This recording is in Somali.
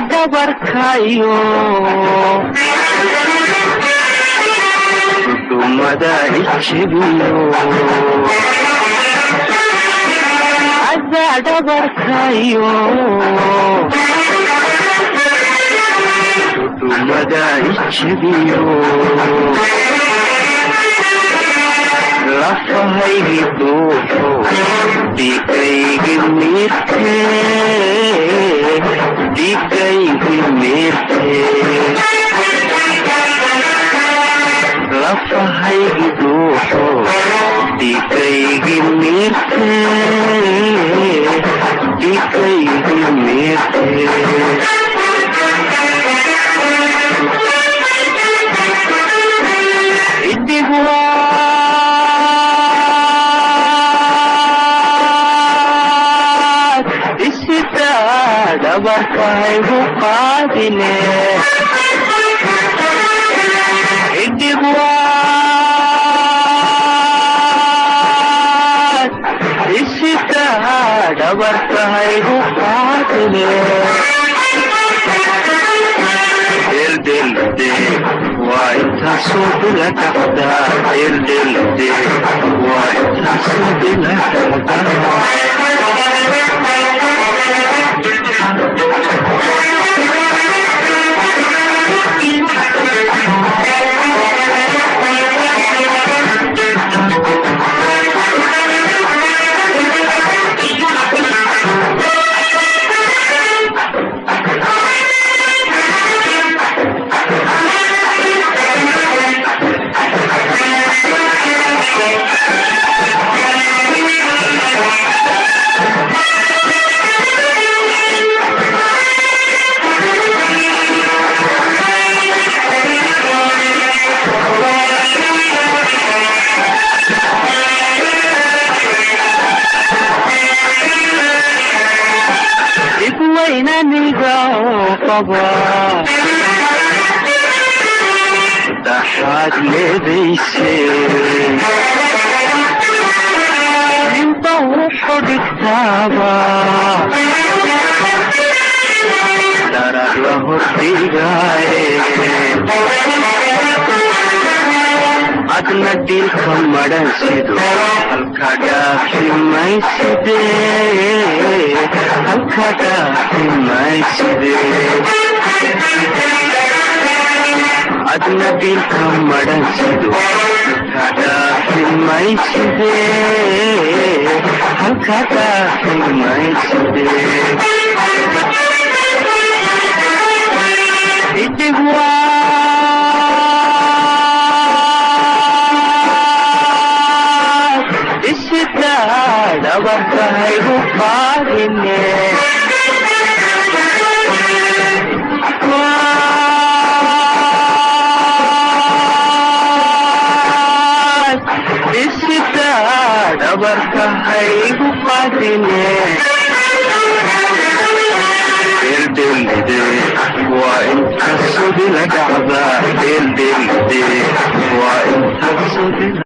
dabarkayo dumada ijibiyo ada dabarkayo dumada ijibiyo lafahaygi duuxo dhigaygi mirte dhigaygi mirte lafahaygi duuxo dhigaygi mirte dhigaygi mirte idigwa dabarkaygu qaadine idigwaad isitaa dabarkaygu qaadine deldelde waa intaasoo bila dhacdaa deldelde waa intaasoo bila dhacdaa daxaad leedayse inta wuxu dhigtaaba daraar la hordhigaaye adna dhilka madhansido halka dhaafi mayside halka dhaafi mayside adna dhilka madhansido halka dhaafi mayside halka dhaafi mayside idigwa dabarkaygu qaadine isitaa dabarkaygu qaadine deldelde waa intaasoo bila dhacdaa deldelde waa intaasoo bila